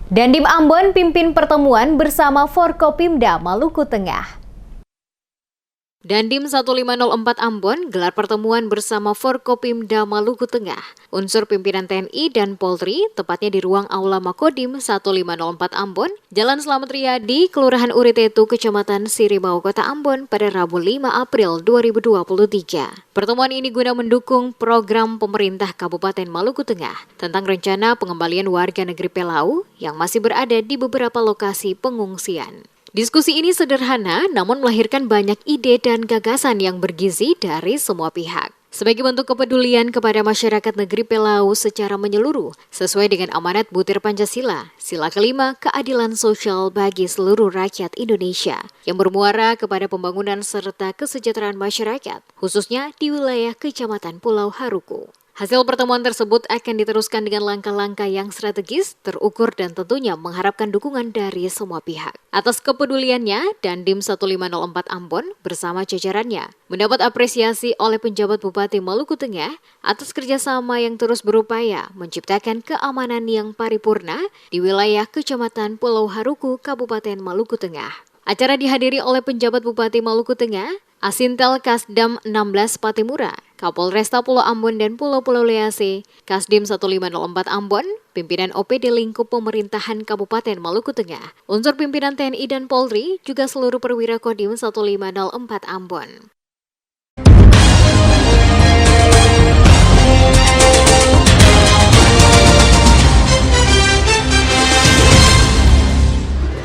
Dandim Ambon pimpin pertemuan bersama Forkopimda Maluku Tengah. Dandim 1504 Ambon gelar pertemuan bersama Forkopimda Maluku Tengah. Unsur pimpinan TNI dan Polri, tepatnya di ruang Aula Makodim 1504 Ambon, Jalan Slamet Riyadi, Kelurahan Uritetu, Kecamatan Sirimau, Kota Ambon pada Rabu 5 April 2023. Pertemuan ini guna mendukung program pemerintah Kabupaten Maluku Tengah tentang rencana pengembalian warga negeri Pelau yang masih berada di beberapa lokasi pengungsian. Diskusi ini sederhana namun melahirkan banyak ide dan gagasan yang bergizi dari semua pihak. Sebagai bentuk kepedulian kepada masyarakat negeri Pelau secara menyeluruh, sesuai dengan amanat Butir Pancasila, Sila kelima, keadilan sosial bagi seluruh rakyat Indonesia, yang bermuara kepada pembangunan serta kesejahteraan masyarakat, khususnya di wilayah Kecamatan Pulau Haruku. Hasil pertemuan tersebut akan diteruskan dengan langkah-langkah yang strategis, terukur dan tentunya mengharapkan dukungan dari semua pihak. Atas kepeduliannya, Dandim 1504 Ambon bersama jajarannya mendapat apresiasi oleh penjabat Bupati Maluku Tengah atas kerjasama yang terus berupaya menciptakan keamanan yang paripurna di wilayah Kecamatan Pulau Haruku, Kabupaten Maluku Tengah. Acara dihadiri oleh penjabat Bupati Maluku Tengah, Asintel Kasdam 16 Patimura, Kapolresta Pulau Ambon dan Pulau-Pulau Lease, Kasdim 1504 Ambon, pimpinan OPD lingkup pemerintahan Kabupaten Maluku Tengah, unsur pimpinan TNI dan Polri, juga seluruh perwira Kodim 1504 Ambon.